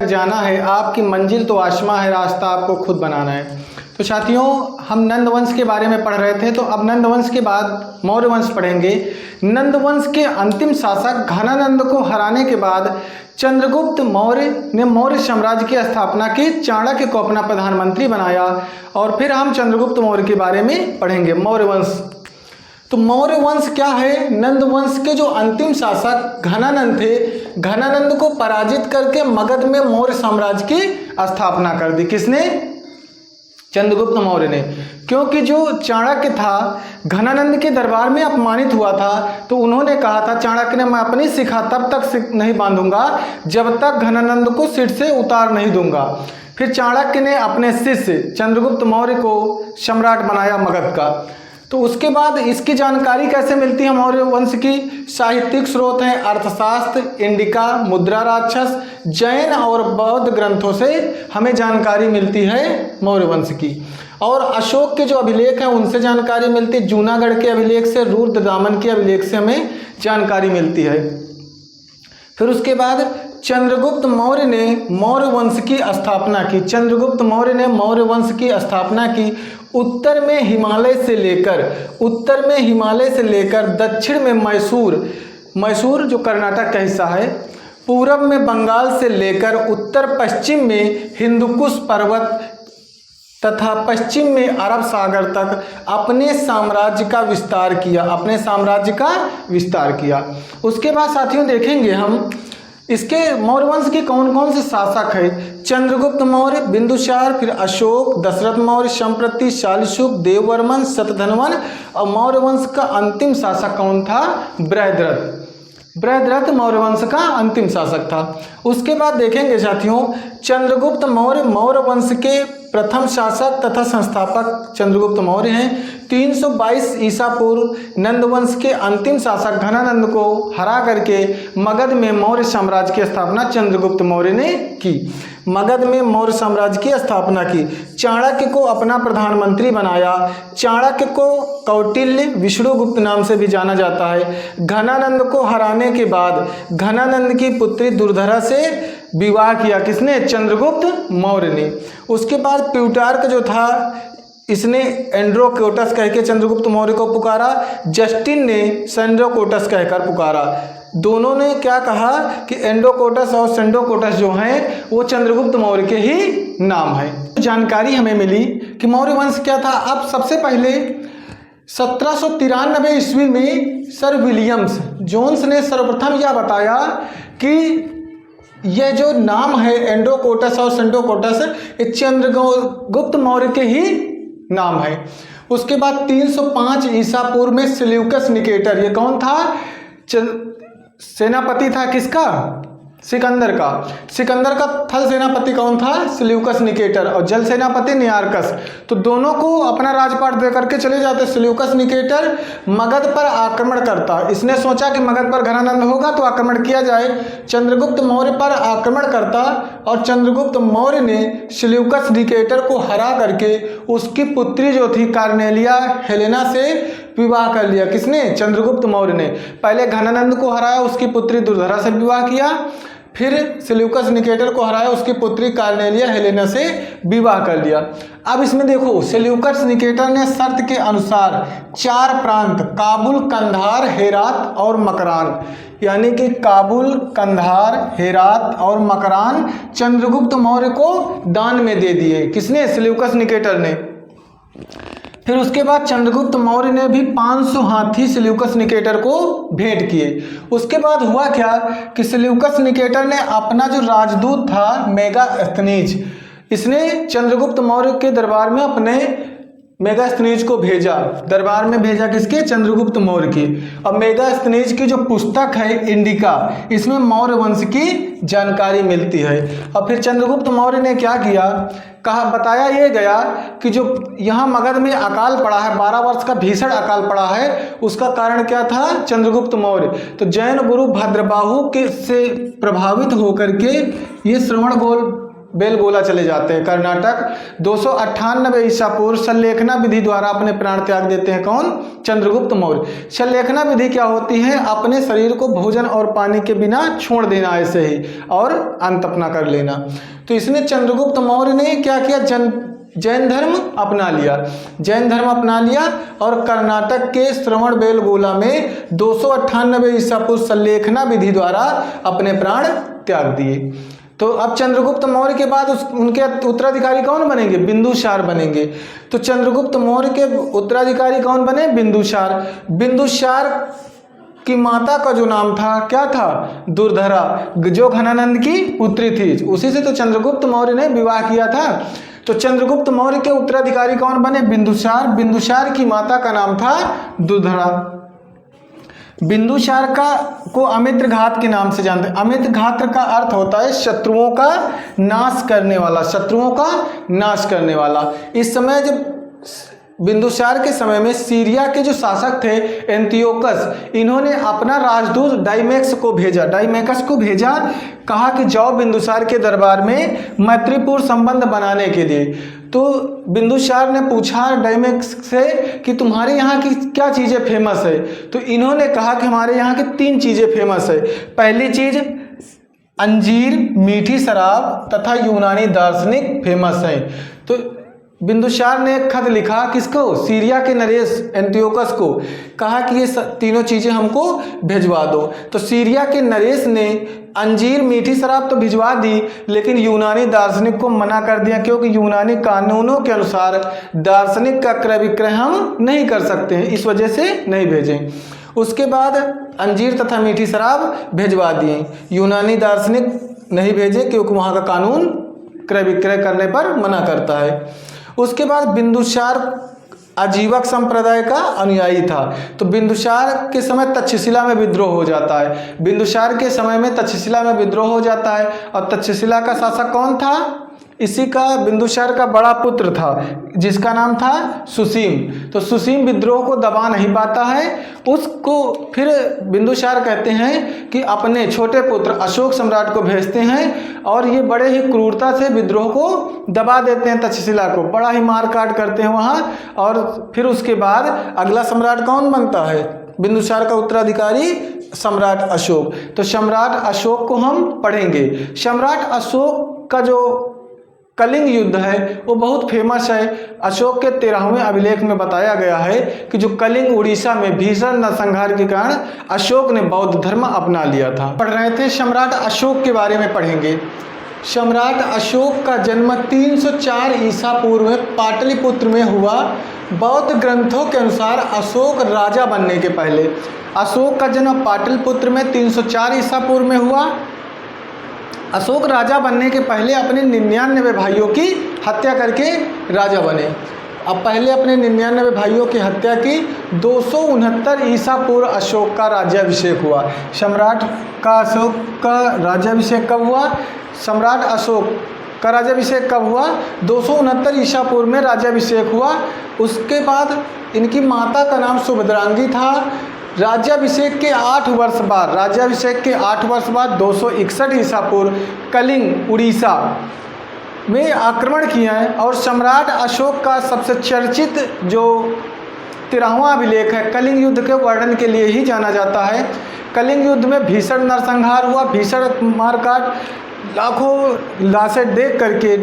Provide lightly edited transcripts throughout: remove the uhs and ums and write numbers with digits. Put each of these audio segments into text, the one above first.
जाना है, आपकी मंजिल तो आसमां है, रास्ता आपको खुद बनाना है। तो साथियों, हम नंद वंश के बारे में पढ़ रहे थे, तो अब नंद वंश के बाद मौर्य वंश पढ़ेंगे। नंद वंश के अंतिम शासक घनानंद को हराने के बाद चंद्रगुप्त मौर्य ने मौर्य साम्राज्य की स्थापना की, चाणक्य को अपना प्रधानमंत्री बनाया। और फिर हम चंद्रगुप्त मौर्य के बारे में पढ़ेंगे, मौर्य वंश। तो मौर्य वंश क्या है? नंद वंश के जो अंतिम शासक घनानंद थे, घनानंद को पराजित करके मगध में मौर्य साम्राज्य की स्थापना कर दी। किसने? चंद्रगुप्त मौर्य ने। क्योंकि जो चाणक्य था घनानंद के दरबार में अपमानित हुआ था, तो उन्होंने कहा था, चाणक्य ने, मैं अपनी शिखा तब तक नहीं बांधूंगा जब तक घनानंद को सिर से उतार नहीं दूंगा। फिर चाणक्य ने अपने शिष्य चंद्रगुप्त मौर्य को सम्राट बनाया मगध का। तो उसके बाद इसकी जानकारी कैसे मिलती है मौर्य वंश की? साहित्यिक स्रोत हैं अर्थशास्त्र, इंडिका, मुद्रा राक्षस, जैन और बौद्ध ग्रंथों से हमें जानकारी मिलती है मौर्य वंश की। और अशोक के जो अभिलेख हैं उनसे जानकारी मिलती है, जूनागढ़ के अभिलेख से, रुद्रदामन के अभिलेख से हमें जानकारी मिलती है। फिर उसके बाद चंद्रगुप्त मौर्य ने मौर्य वंश की स्थापना की। चंद्रगुप्त मौर्य ने मौर्य वंश की स्थापना की। उत्तर में हिमालय से लेकर दक्षिण में मैसूर जो कर्नाटक का हिस्सा है, पूरब में बंगाल से लेकर उत्तर पश्चिम में हिंदुकुश पर्वत तथा पश्चिम में अरब सागर तक अपने साम्राज्य का विस्तार किया। उसके बाद साथियों देखेंगे हम इसके मौर्य वंश के कौन कौन से शासक हैं। चंद्रगुप्त मौर्य, बिंदुसार, फिर अशोक, दशरथ मौर्य, संप्रति, शालिशुक, देववर्मन, शतधन्वन। और मौर्य वंश का अंतिम शासक कौन था? बृहद्रथ मौर्य वंश का अंतिम शासक था। उसके बाद देखेंगे साथियों, चंद्रगुप्त मौर्य मौर्य वंश के प्रथम शासक तथा संस्थापक चंद्रगुप्त मौर्य हैं। 322 ईसा पूर्व नंदवंश के अंतिम शासक घनानंद को हरा करके मगध में मौर्य साम्राज्य की स्थापना चंद्रगुप्त मौर्य ने की। मगध में मौर्य साम्राज्य की स्थापना की। चाणक्य को अपना प्रधानमंत्री बनाया। चाणक्य को कौटिल्य, विष्णुगुप्त नाम से भी जाना जाता है। घनानंद को हराने के बाद घनानंद की पुत्री दुर्धरा से विवाह किया। किसने? चंद्रगुप्त मौर्य ने। उसके बाद प्लूटार्क जो था, इसने एंड्रोकोटस कहकर चंद्रगुप्त मौर्य को पुकारा। जस्टिन ने सेंड्रोकोटस कहकर पुकारा। दोनों ने क्या कहा कि एंड्रोकोटस और सेंड्रोकोटस जो हैं वो चंद्रगुप्त मौर्य के ही नाम है। जानकारी हमें मिली कि मौर्य वंश क्या था। अब सबसे पहले 1793 ईस्वी में सर विलियम्स जोन्स ने सर्वप्रथम यह बताया कि यह जो नाम है एंड्रोकोटस और सेंड्रोकोटस, ये चंद्रगुप्त मौर्य के ही नाम है। उसके बाद 305 ईसा पूर्व में सेल्यूकस निकेटर, ये कौन था? सेनापति था किसका? सिकंदर का थल सेनापति कौन था? Seleucus Nicator. और जल सेनापति नियार्कस। तो दोनों को अपना राजपाट दे करके चले जाते। सेल्यूकस निकेटर मगध पर आक्रमण करता। इसने सोचा कि मगध पर घनानंद होगा तो आक्रमण किया जाए। चंद्रगुप्त मौर्य पर आक्रमण करता और चंद्रगुप्त मौर्य ने सेल्यूकस निकेटर को हरा करके उसकी पुत्री जो थी कार्नेलिया हेलेना से विवाह कर लिया। किसने? चंद्रगुप्त मौर्य ने। पहले घनानंद को हराया, उसकी पुत्री दुर्धरा से विवाह किया। फिर सेल्यूकस निकेटर को हराया, उसकी पुत्री कार्नेलिया हेलेना से विवाह कर लिया। अब इसमें देखो, सेल्यूकस निकेटर ने शर्त के अनुसार 4 प्रांत काबुल, कंधार, हेरात और मकरान, यानी कि काबुल, कंधार, हेरात और मकरान चंद्रगुप्त मौर्य को दान में दे दिए। किसने? सेल्यूकस निकेटर ने। फिर उसके बाद चंद्रगुप्त मौर्य ने भी 500 हाथी सेल्यूकस निकेटर को भेंट किए। उसके बाद हुआ क्या कि सेल्यूकस निकेटर ने अपना जो राजदूत था मेगास्थनीज, इसने चंद्रगुप्त मौर्य के दरबार में अपने मेगास्थनीज को भेजा। दरबार में भेजा किसके? चंद्रगुप्त मौर्य की। और मेगास्थनीज की जो पुस्तक है इंडिका, इसमें मौर्य वंश की जानकारी मिलती है। और फिर चंद्रगुप्त मौर्य ने क्या किया? बताया ये गया कि जो यहाँ मगध में अकाल पड़ा है, 12 वर्ष का भीषण अकाल पड़ा है, उसका कारण क्या था? चंद्रगुप्त मौर्य। तो जैन गुरु भद्रबाहु के से प्रभावित होकर के ये बेलगोला चले जाते हैं कर्नाटक। 298 ईसा पूर्व संलेखना विधि द्वारा अपने प्राण त्याग देते हैं कौन? चंद्रगुप्त मौर्य। संलेखना विधि क्या होती है? अपने शरीर को भोजन और पानी के बिना छोड़ देना ऐसे ही और अंत अपना कर लेना। तो इसने चंद्रगुप्त मौर्य ने क्या किया? जैन धर्म अपना लिया, जैन धर्म अपना लिया और कर्नाटक के श्रवण बेलगोला में 298 ईसा पूर्व संलेखना विधि द्वारा अपने प्राण त्याग दिए। तो अब चंद्रगुप्त मौर्य के बाद उनके उत्तराधिकारी कौन बनेंगे? बिंदुसार बनेंगे। तो चंद्रगुप्त मौर्य के उत्तराधिकारी कौन बने? बिंदुसार। बिंदुसार की माता का जो नाम था क्या था? दुर्धरा, जो घनानंद की पुत्री थी, उसी से तो चंद्रगुप्त मौर्य ने विवाह किया था। तो चंद्रगुप्त मौर्य के उत्तराधिकारी कौन बने? बिंदुसार। बिंदुसार की माता का नाम था दुर्धरा। बिंदुसार को अमित्र घात के नाम से जानते हैं। अमित्र घात का अर्थ होता है शत्रुओं का नाश करने वाला, शत्रुओं का नाश करने वाला। इस समय जब बिंदुसार के समय में सीरिया के जो शासक थे एंटियोकस, इन्होंने अपना राजदूत डाइमेक्स को भेजा, कहा कि जाओ बिंदुसार के दरबार में मैत्रीपूर्ण संबंध बनाने के लिए। तो बिंदुसार ने पूछा डाइमेक्स से कि तुम्हारे यहाँ की क्या चीज़ें फेमस है? तो इन्होंने कहा कि हमारे यहाँ की 3 चीज़ें फेमस है। पहली चीज़ अंजीर, मीठी शराब तथा यूनानी दार्शनिक फेमस है। तो बिंदुसार ने एक खत लिखा किसको? सीरिया के नरेश एंटियोकस को, कहा कि ये तीनों चीज़ें हमको भिजवा दो। तो सीरिया के नरेश ने अंजीर, मीठी शराब तो भिजवा दी, लेकिन यूनानी दार्शनिक को मना कर दिया, क्योंकि यूनानी कानूनों के अनुसार दार्शनिक का क्रय विक्रय हम नहीं कर सकते हैं, इस वजह से नहीं भेजें। उसके बाद अंजीर तथा मीठी शराब भिजवा दिए, यूनानी दार्शनिक नहीं भेजे क्योंकि वहाँ का कानून क्रय विक्रय करने पर मना करता है। उसके बाद बिंदुसार आजीवक संप्रदाय का अनुयायी था। तो बिंदुसार के समय तक्षशिला में विद्रोह हो जाता है। बिंदुसार के समय में तक्षशिला में विद्रोह हो जाता है और तक्षशिला का शासक कौन था? इसी का बिंदुसार का बड़ा पुत्र था जिसका नाम था सुसीम। तो सुसीम विद्रोह को दबा नहीं पाता है, उसको फिर बिंदुसार कहते हैं कि अपने छोटे पुत्र अशोक सम्राट को भेजते हैं और ये बड़े ही क्रूरता से विद्रोह को दबा देते हैं, तक्षशिला को बड़ा ही मार काट करते हैं वहाँ। और फिर उसके बाद अगला सम्राट कौन बनता है? बिंदुसार का उत्तराधिकारी सम्राट अशोक। तो सम्राट अशोक को हम पढ़ेंगे। सम्राट अशोक का जो कलिंग युद्ध है वो बहुत फेमस है। अशोक के 13वें अभिलेख में बताया गया है कि जो कलिंग उड़ीसा में भीषण नरसंहार के कारण अशोक ने बौद्ध धर्म अपना लिया था। पढ़ रहे थे सम्राट अशोक के बारे में पढ़ेंगे। सम्राट अशोक का जन्म 304 ईसा पूर्व में पाटलिपुत्र में हुआ। बौद्ध ग्रंथों के अनुसार अशोक राजा बनने के पहले, अशोक का जन्म पाटलिपुत्र में 304 ईसा पूर्व में हुआ। अशोक राजा बनने के पहले अपने 99 भाइयों की हत्या करके राजा बने। अब पहले अपने 99 भाइयों की हत्या की। 269 ईसा पूर्व अशोक का राज्याभिषेक हुआ। सम्राट का अशोक का राज्याभिषेक कब हुआ? सम्राट अशोक का राज्याभिषेक कब हुआ? 269 ईसा पूर्व में राज्याभिषेक हुआ। उसके बाद इनकी माता का नाम सुभद्रांगी था। राज्याभिषेक के 8 वर्ष बाद 261 ईसा पूर्व कलिंग उड़ीसा में आक्रमण किया है। और सम्राट अशोक का सबसे चर्चित जो 13वां अभिलेख है कलिंग युद्ध के वर्णन के लिए ही जाना जाता है। कलिंग युद्ध में भीषण नरसंहार हुआ, भीषण मारकाट, लाखों लाशें देख करके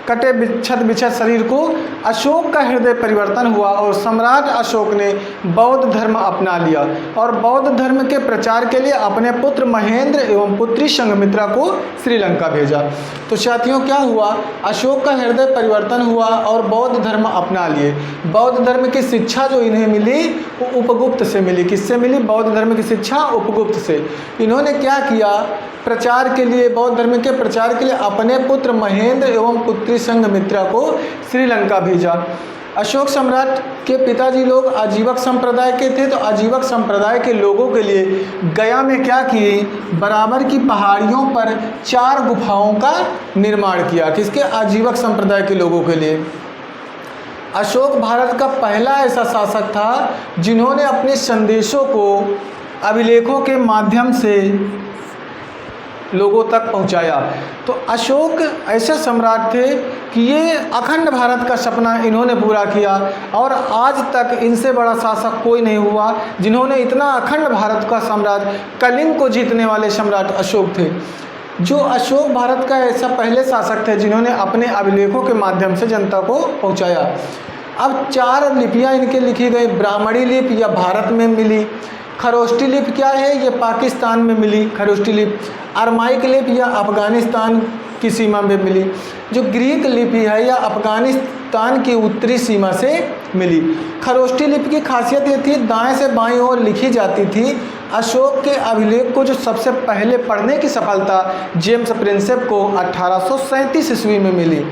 कटे बिछत शरीर को अशोक का हृदय परिवर्तन हुआ और सम्राट अशोक ने बौद्ध धर्म अपना लिया और बौद्ध धर्म के प्रचार के लिए अपने पुत्र महेंद्र एवं पुत्री संघमित्रा को श्रीलंका भेजा। तो साथियों क्या हुआ? अशोक का हृदय परिवर्तन हुआ और बौद्ध धर्म अपना लिए। बौद्ध धर्म की शिक्षा जो इन्हें मिली वो उपगुप्त से मिली। किससे मिली? बौद्ध धर्म की शिक्षा उपगुप्त से। इन्होंने क्या किया? प्रचार के लिए, बौद्ध धर्म के प्रचार के लिए अपने पुत्र महेंद्र एवं पुत्री संघमित्रा को श्रीलंका भेजा। अशोक सम्राट के पिताजी लोग आजीवक संप्रदाय के थे, तो आजीवक संप्रदाय के लोगों के लिए गया में क्या किए? बराबर की पहाड़ियों पर 4 गुफाओं का निर्माण किया। किसके? आजीवक संप्रदाय के लोगों के लिए। अशोक भारत का पहला ऐसा शासक था जिन्होंने अपने संदेशों को अभिलेखों के माध्यम से लोगों तक पहुंचाया। तो अशोक ऐसे सम्राट थे कि ये अखंड भारत का सपना इन्होंने पूरा किया, और आज तक इनसे बड़ा शासक कोई नहीं हुआ जिन्होंने इतना अखंड भारत का साम्राज्य, कलिंग को जीतने वाले सम्राट अशोक थे। जो अशोक भारत का ऐसा पहले शासक थे जिन्होंने अपने अभिलेखों के माध्यम से जनता को पहुंचाया। अब 4 लिपियाँ इनके लिखी गई। ब्राह्मणी लिपि या भारत में मिली, खरोष्टी लिपि क्या है, ये पाकिस्तान में मिली खरोष्टी लिपि, अरमाइक लिपि या अफगानिस्तान की सीमा में मिली, जो ग्रीक लिपि है या अफगानिस्तान की उत्तरी सीमा से मिली। खरोष्टी लिपि की खासियत ये थी दाएं से बाईं ओर लिखी जाती थी। अशोक के अभिलेख को जो सबसे पहले पढ़ने की सफलता जेम्स प्रिंसेप को 1837 ईस्वी में मिली।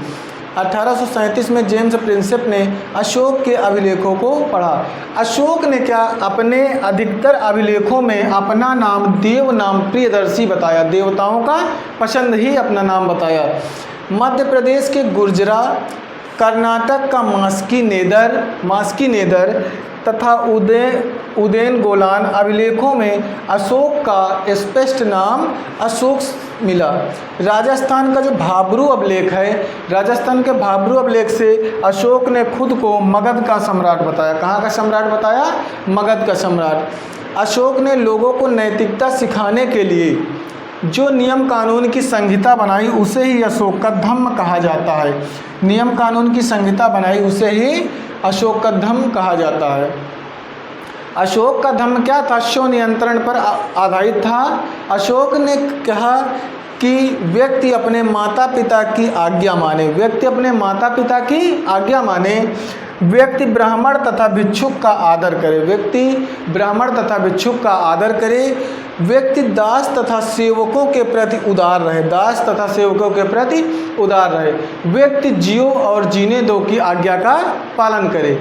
1837 में जेम्स प्रिंसेप ने अशोक के अभिलेखों को पढ़ा। अशोक ने क्या अपने अधिकतर अभिलेखों में अपना नाम देव नाम प्रियदर्शी बताया, देवताओं का पसंद ही अपना नाम बताया। मध्य प्रदेश के गुर्जरा, कर्नाटक का मास्की नेदर तथा उदेन गोलान अभिलेखों में अशोक का स्पष्ट नाम अशोक मिला। राजस्थान का जो भाबरू अभिलेख है, राजस्थान के भाबरू अभिलेख से अशोक ने खुद को मगध का सम्राट बताया। कहाँ का सम्राट बताया? मगध का सम्राट। अशोक ने लोगों को नैतिकता सिखाने के लिए जो नियम कानून की संहिता बनाई उसे ही अशोक का धम्म कहा जाता है। नियम कानून की संहिता बनाई उसे ही अशोक का धम्म कहा जाता है। अशोक का धम्म क्या था? शव नियंत्रण पर आधारित था। अशोक ने कहा कि व्यक्ति अपने माता पिता की आज्ञा माने, व्यक्ति अपने माता पिता की आज्ञा माने, व्यक्ति ब्राह्मण तथा भिक्षुक का आदर करे, व्यक्ति ब्राह्मण तथा भिक्षुक का आदर करे, व्यक्ति दास तथा सेवकों के प्रति उदार रहे, दास तथा सेवकों के प्रति उदार रहे, व्यक्ति जियो और जीने दो की आज्ञा का पालन करे।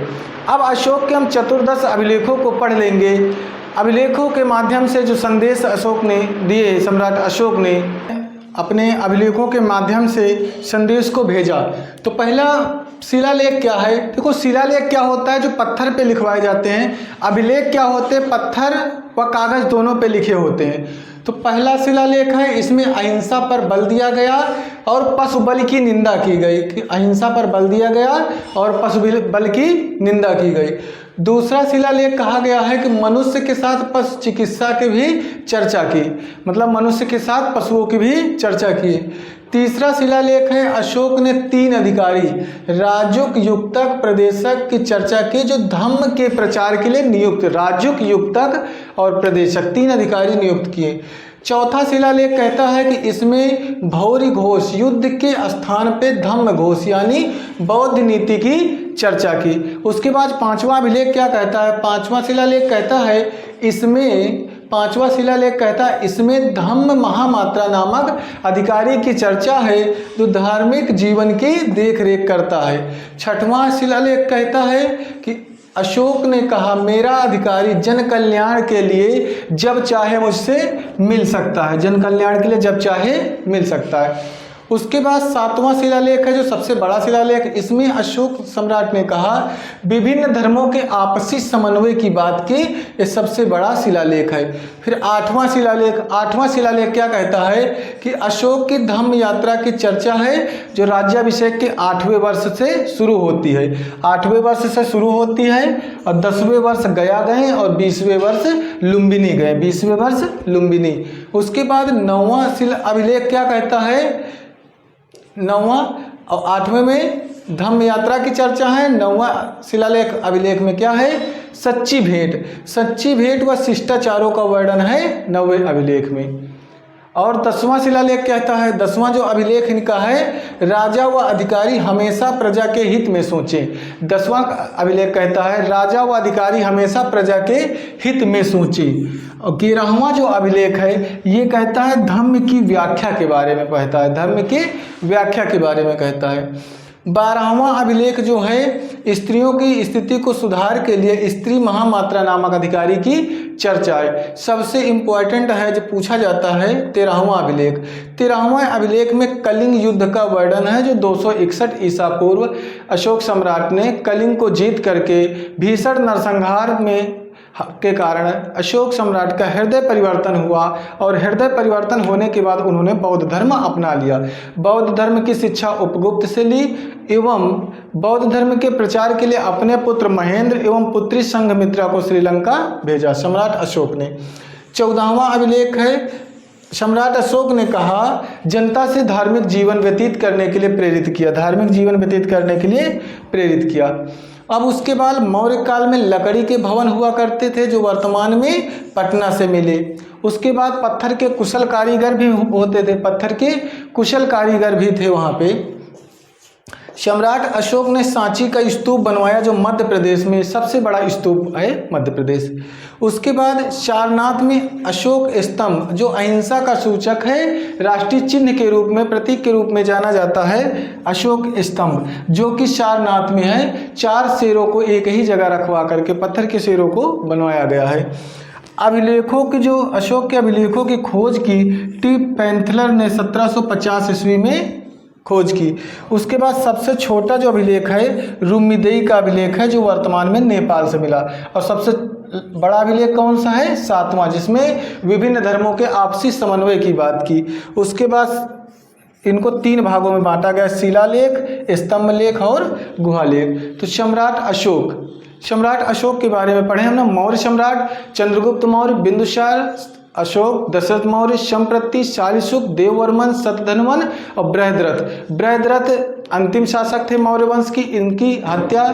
अब अशोक के हम 14 अभिलेखों को पढ़ लेंगे। अभिलेखों के माध्यम से जो संदेश अशोक ने दिए, सम्राट अशोक ने अपने अभिलेखों के माध्यम से संदेश को भेजा। तो पहला शिलालेख क्या है? देखो, शिलालेख क्या होता है? जो पत्थर पे लिखवाए जाते हैं। अभिलेख क्या होते हैं? पत्थर व कागज दोनों पे लिखे होते हैं। तो पहला शिलालेख है, इसमें अहिंसा पर बल दिया गया और पशु बल की निंदा की गई, कि अहिंसा पर बल दिया गया और पशु बल की निंदा की गई। दूसरा शिलालेख कहा गया है कि मनुष्य के साथ पशु चिकित्सा की भी चर्चा की, मतलब मनुष्य के साथ पशुओं की भी चर्चा की। तीसरा शिलालेख है, अशोक ने 3 अधिकारी राजुक, युक्तक, प्रदेशक की चर्चा की जो धम्म के प्रचार के लिए नियुक्त, राजुक, युक्तक और प्रदेशक 3 अधिकारी नियुक्त किए। चौथा शिलालेख कहता है कि इसमें भौरी घोष, युद्ध के स्थान पे धम्म घोष यानी बौद्ध नीति की चर्चा की। उसके बाद 5वां अभिलेख क्या कहता है? 5वां शिलालेख कहता है इसमें धम्म महामात्रा नामक अधिकारी की चर्चा है जो धार्मिक जीवन की देखरेख करता है। 6वां शिलालेख कहता है कि अशोक ने कहा मेरा अधिकारी जन कल्याण के लिए जब चाहे मुझसे मिल सकता है, जन कल्याण के लिए जब चाहे मिल सकता है। उसके बाद 7वां शिलालेख है जो सबसे बड़ा शिलालेख, इसमें अशोक सम्राट ने कहा विभिन्न धर्मों के आपसी समन्वय की बात की, ये सबसे बड़ा शिलालेख है। फिर 8वां शिलालेख क्या कहता है कि अशोक की धम्म यात्रा की चर्चा है जो राज्याभिषेक के 8वें वर्ष से शुरू होती है, 8वें वर्ष से शुरू होती है और 10वें वर्ष गया गए और 20वें वर्ष लुम्बिनी गए, 20वें वर्ष लुम्बिनी। उसके बाद 9वां अभिलेख क्या कहता है? 9वां और 8वें में धम्म यात्रा की चर्चा है। 9वां शिलालेख अभिलेख में क्या है? सच्ची भेंट व शिष्टाचारों का वर्णन है 9वें अभिलेख में। और 10वां शिलालेख कहता है, 10वां जो अभिलेख इनका है, राजा व अधिकारी हमेशा प्रजा के हित में सोचें। 10वां अभिलेख कहता है राजा व अधिकारी हमेशा प्रजा के हित में सोचें। और 11वां जो अभिलेख है ये कहता है धर्म की व्याख्या के बारे में कहता है, धर्म की व्याख्या के बारे में कहता है। 12वां अभिलेख जो है स्त्रियों की स्थिति को सुधार के लिए स्त्री महामात्रा नामक अधिकारी की चर्चा है। सबसे इम्पोर्टेंट है जो पूछा जाता है 13वां अभिलेख। 13वां अभिलेख में कलिंग युद्ध का वर्णन है जो 261 ईसा पूर्व अशोक सम्राट ने कलिंग को जीत करके भीषण नरसंहार में के कारण अशोक सम्राट का हृदय परिवर्तन हुआ और हृदय परिवर्तन होने के बाद उन्होंने बौद्ध धर्म अपना लिया। बौद्ध धर्म की शिक्षा उपगुप्त से ली एवं बौद्ध धर्म के प्रचार के लिए अपने पुत्र महेंद्र एवं पुत्री संघमित्रा को श्रीलंका भेजा सम्राट अशोक ने। 14वां अभिलेख है, सम्राट अशोक ने कहा जनता से धार्मिक जीवन व्यतीत करने के लिए प्रेरित किया, धार्मिक जीवन व्यतीत करने के लिए प्रेरित किया। अब उसके बाद मौर्य काल में लकड़ी के भवन हुआ करते थे जो वर्तमान में पटना से मिले। उसके बाद पत्थर के कुशल कारीगर भी होते थे, पत्थर के कुशल कारीगर भी थे वहाँ पे। सम्राट अशोक ने सांची का स्तूप बनवाया जो मध्य प्रदेश में सबसे बड़ा स्तूप है मध्य प्रदेश। उसके बाद सारनाथ में अशोक स्तंभ जो अहिंसा का सूचक है, राष्ट्रीय चिन्ह के रूप में, प्रतीक के रूप में जाना जाता है अशोक स्तंभ, जो कि सारनाथ में है। 4 शेरों को एक ही जगह रखवा करके पत्थर के शेरों को बनवाया गया है। अभिलेखों की जो अशोक के अभिलेखों की खोज की टी पैंथलर ने 1750 ईस्वी में खोज की। उसके बाद सबसे छोटा जो अभिलेख है रुम्मीदेई का अभिलेख है जो वर्तमान में नेपाल से मिला। और सबसे बड़ा अभिलेख कौन सा है? 7वां, जिसमें विभिन्न धर्मों के आपसी समन्वय की बात की। उसके बाद इनको 3 भागों में बांटा गया, शिलालेख, स्तंभ लेख और गुहालेख। तो सम्राट अशोक के बारे में पढ़े हमने। मौर्य सम्राट चंद्रगुप्त मौर्य, बिंदुसार, अशोक, दशरथ मौर्य, संप्रति, शालिशुक, देववर्मन, शतधन्वन और बृहद्रथ अंतिम शासक थे मौर्य वंश की। इनकी हत्या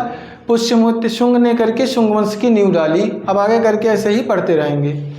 पुष्यमुत शुंग ने करके शुंग वंश की नींव डाली। अब आगे करके ऐसे ही पढ़ते रहेंगे।